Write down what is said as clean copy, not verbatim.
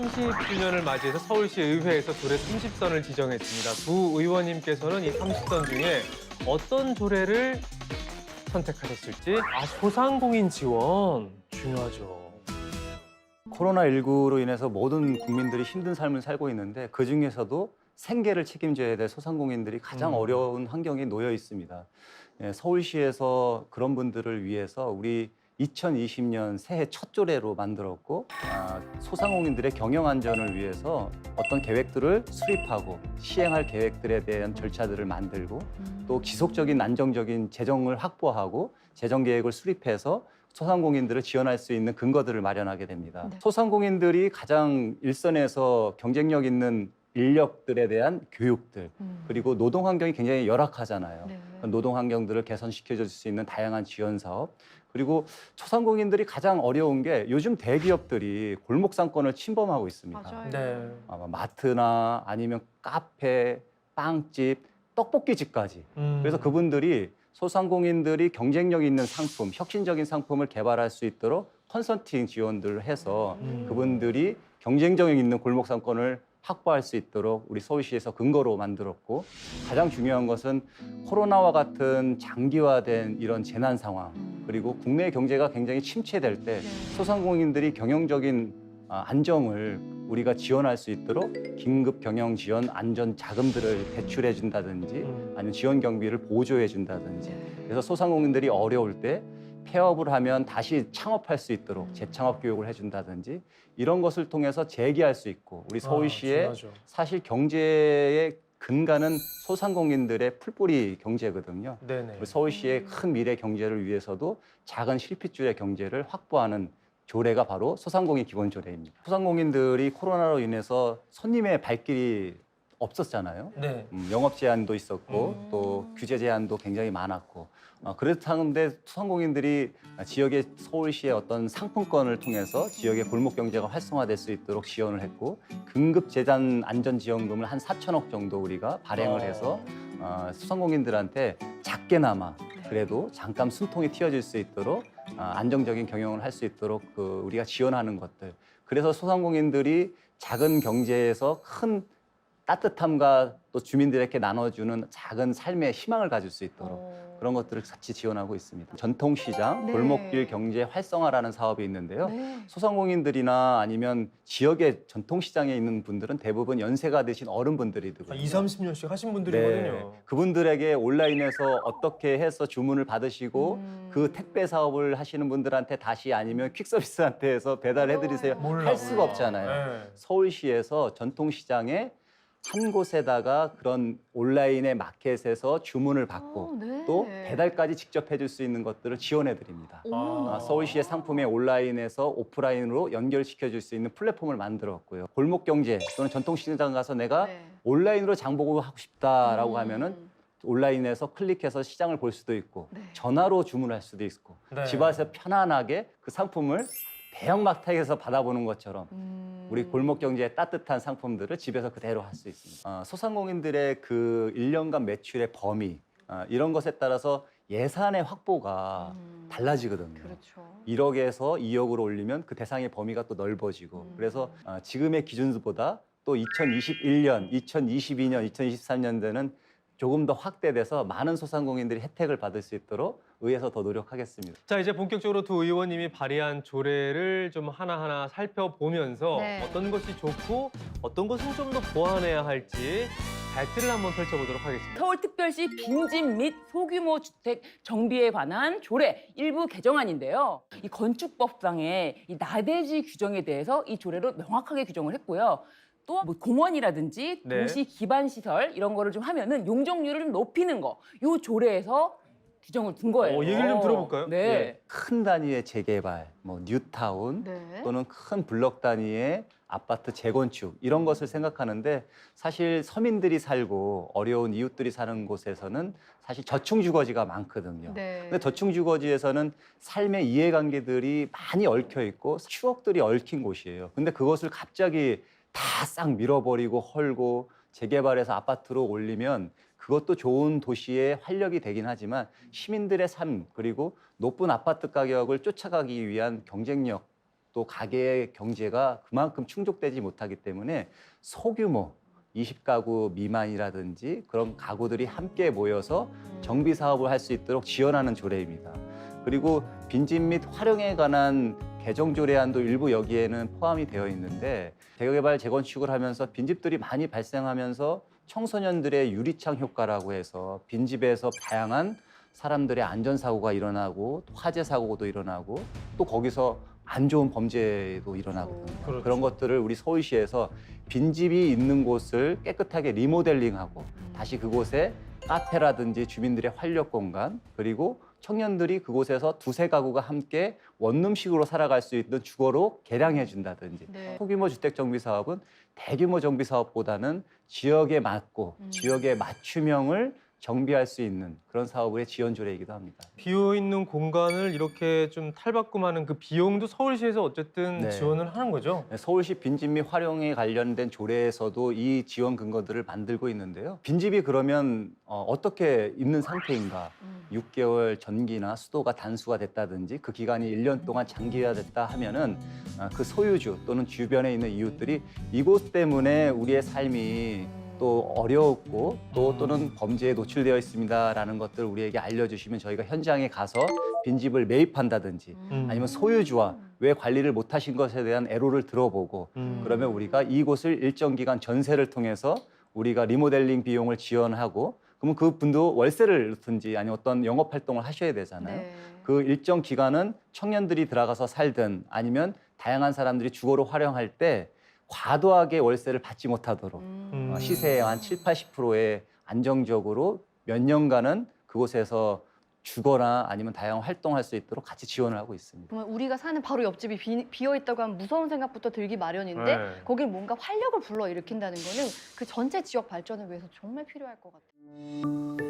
30주년을 맞이해서 서울시 의회에서 조례 30선을 지정했습니다. 두 의원님께서는 이 30선 중에 어떤 조례를 선택하셨을지. 소상공인 지원 중요하죠. 코로나19로 인해서 모든 국민들이 힘든 삶을 살고 있는데 그중에서도 생계를 책임져야 될 소상공인들이 가장 어려운 환경에 놓여 있습니다. 예, 서울시에서 그런 분들을 위해서 우리 2020년 새해 첫 조례로 만들었고 소상공인들의 경영 안전을 위해서 어떤 계획들을 수립하고 시행할 계획들에 대한 절차들을 만들고 또 지속적인 안정적인 재정을 확보하고 재정 계획을 수립해서 소상공인들을 지원할 수 있는 근거들을 마련하게 됩니다. 네. 소상공인들이 가장 일선에서 경쟁력 있는 인력들에 대한 교육들 그리고 노동 환경이 굉장히 열악하잖아요. 네. 노동 환경들을 개선시켜 줄 수 있는 다양한 지원 사업 그리고 소상공인들이 가장 어려운 게 요즘 대기업들이 골목 상권을 침범하고 있습니다. 맞아요. 네. 마트나 아니면 카페, 빵집, 떡볶이집까지. 그래서 그분들이 소상공인들이 경쟁력 있는 상품, 혁신적인 상품을 개발할 수 있도록 컨설팅 지원들을 해서 그분들이 경쟁력 있는 골목 상권을 확보할 수 있도록 우리 서울시에서 근거로 만들었고 가장 중요한 것은 코로나와 같은 장기화된 이런 재난 상황 그리고 국내 경제가 굉장히 침체될 때 소상공인들이 경영적인 안정을 우리가 지원할 수 있도록 긴급 경영 지원 안전 자금들을 대출해 준다든지 아니면 지원 경비를 보조해 준다든지 그래서 소상공인들이 어려울 때 폐업을 하면 다시 창업할 수 있도록 재창업 교육을 해준다든지 이런 것을 통해서 재기할 수 있고 우리 서울시의 중요하죠. 사실 경제의 근간은 소상공인들의 풀뿌리 경제거든요. 네네. 우리 서울시의 큰 미래 경제를 위해서도 작은 실핏줄의 경제를 확보하는 조례가 바로 소상공인 기본 조례입니다. 소상공인들이 코로나로 인해서 손님의 발길이 없었잖아요. 네. 영업 제한도 있었고 또 규제 제한도 굉장히 많았고 그렇다는데 소상공인들이 지역의 서울시의 어떤 상품권을 통해서 지역의 골목 경제가 활성화될 수 있도록 지원을 했고 긴급 재난 안전 지원금을 한 4천억 정도 우리가 발행을 해서 소상공인들한테 작게나마 그래도 잠깐 숨통이 틔워질 수 있도록 안정적인 경영을 할 수 있도록 우리가 지원하는 것들. 그래서 소상공인들이 작은 경제에서 큰 따뜻함과 또 주민들에게 나눠주는 작은 삶의 희망을 가질 수 있도록 그런 것들을 같이 지원하고 있습니다. 전통시장, 네. 골목길 경제 활성화라는 사업이 있는데요. 네. 소상공인들이나 아니면 지역의 전통시장에 있는 분들은 대부분 연세가 드신 어른분들이거든요. 20, 30년씩 하신 분들이거든요. 네. 그분들에게 온라인에서 어떻게 해서 주문을 받으시고 그 택배 사업을 하시는 분들한테 다시 아니면 퀵서비스한테 해서 배달해드리세요 할 수가 없잖아요. 네. 서울시에서 전통시장에 한 곳에다가 그런 온라인의 마켓에서 주문을 받고 네. 또 배달까지 직접 해줄 수 있는 것들을 지원해 드립니다. 어머나. 서울시의 상품에 온라인에서 오프라인으로 연결시켜 줄 수 있는 플랫폼을 만들었고요. 골목 경제 또는 전통시장 가서 내가 네. 온라인으로 장보고 하고 싶다라고 하면은 온라인에서 클릭해서 시장을 볼 수도 있고 네. 전화로 주문할 수도 있고 네. 집에서 편안하게 그 상품을 대형마트에서 받아보는 것처럼 우리 골목 경제의 따뜻한 상품들을 집에서 그대로 할 수 있습니다. 소상공인들의 그 1년간 매출의 범위 이런 것에 따라서 예산의 확보가 달라지거든요. 그렇죠. 1억에서 2억으로 올리면 그 대상의 범위가 또 넓어지고 그래서 지금의 기준보다 또 2021년, 2022년, 2023년대는 조금 더 확대돼서 많은 소상공인들이 혜택을 받을 수 있도록 의회에서 더 노력하겠습니다. 자, 이제 본격적으로 두 의원님이 발의한 조례를 좀 하나하나 살펴보면서 네. 어떤 것이 좋고 어떤 것은 좀 더 보완해야 할지 배틀을 한번 펼쳐보도록 하겠습니다. 서울특별시 빈집 및 소규모 주택 정비에 관한 조례 일부 개정안인데요. 이 건축법상의 이 나대지 규정에 대해서 이 조례로 명확하게 규정을 했고요. 또 뭐 공원이라든지 네. 도시 기반 시설 이런 거를 좀 하면은 용적률을 좀 높이는 거. 요 조례에서 규정을 둔 거예요. 얘기를 좀 들어볼까요? 네. 예. 큰 단위의 재개발, 뭐 뉴타운 네. 또는 큰 블럭 단위의 아파트 재건축 이런 것을 생각하는데 사실 서민들이 살고 어려운 이웃들이 사는 곳에서는 사실 저층 주거지가 많거든요. 네. 근데 저층 주거지에서는 삶의 이해관계들이 많이 얽혀 있고 추억들이 얽힌 곳이에요. 근데 그것을 갑자기 다 싹 밀어버리고 헐고 재개발해서 아파트로 올리면 그것도 좋은 도시의 활력이 되긴 하지만 시민들의 삶 그리고 높은 아파트 가격을 쫓아가기 위한 경쟁력 또 가게의 경제가 그만큼 충족되지 못하기 때문에 소규모 20가구 미만이라든지 그런 가구들이 함께 모여서 정비 사업을 할 수 있도록 지원하는 조례입니다. 그리고 빈집 및 활용에 관한 개정 조례안도 일부 여기에는 포함이 되어 있는데 재개발 재건축을 하면서 빈집들이 많이 발생하면서 청소년들의 유리창 효과라고 해서 빈집에서 다양한 사람들의 안전사고가 일어나고 화재 사고도 일어나고 또 거기서 안 좋은 범죄도 일어나거든요. 그렇죠. 그런 것들을 우리 서울시에서 빈집이 있는 곳을 깨끗하게 리모델링하고 다시 그곳에 카페라든지 주민들의 활력 공간 그리고 청년들이 그곳에서 두세 가구가 함께 원룸식으로 살아갈 수 있는 주거로 개량해 준다든지 네. 소규모 주택 정비 사업은 대규모 정비 사업보다는 지역에 맞고 지역의 맞춤형을 정비할 수 있는 그런 사업의 지원 조례이기도 합니다. 비어 있는 공간을 이렇게 좀 탈바꿈하는 그 비용도 서울시에서 어쨌든 네. 지원을 하는 거죠. 서울시 빈집 및 활용에 관련된 조례에서도 이 지원 근거들을 만들고 있는데요. 빈집이 그러면 어떻게 있는 상태인가? 6개월 전기나 수도가 단수가 됐다든지 그 기간이 1년 동안 장기화됐다 하면은 그 소유주 또는 주변에 있는 이웃들이 이곳 때문에 우리의 삶이 또 어려웠고 또는 범죄에 노출되어 있습니다라는 것들을 우리에게 알려주시면 저희가 현장에 가서 빈집을 매입한다든지 아니면 소유주와 왜 관리를 못하신 것에 대한 애로를 들어보고 그러면 우리가 이곳을 일정 기간 전세를 통해서 우리가 리모델링 비용을 지원하고 그러면 그분도 월세를 넣든지 아니면 어떤 영업 활동을 하셔야 되잖아요. 네. 그 일정 기간은 청년들이 들어가서 살든 아니면 다양한 사람들이 주거로 활용할 때 과도하게 월세를 받지 못하도록 시세의 한 7, 80%의 안정적으로 몇 년간은 그곳에서 주거나 아니면 다양한 활동할 수 있도록 같이 지원을 하고 있습니다. 정말 우리가 사는 바로 옆집이 비어 있다고 하면 무서운 생각부터 들기 마련인데 네. 거긴 뭔가 활력을 불러일으킨다는 거는 그 전체 지역 발전을 위해서 정말 필요할 것 같아요.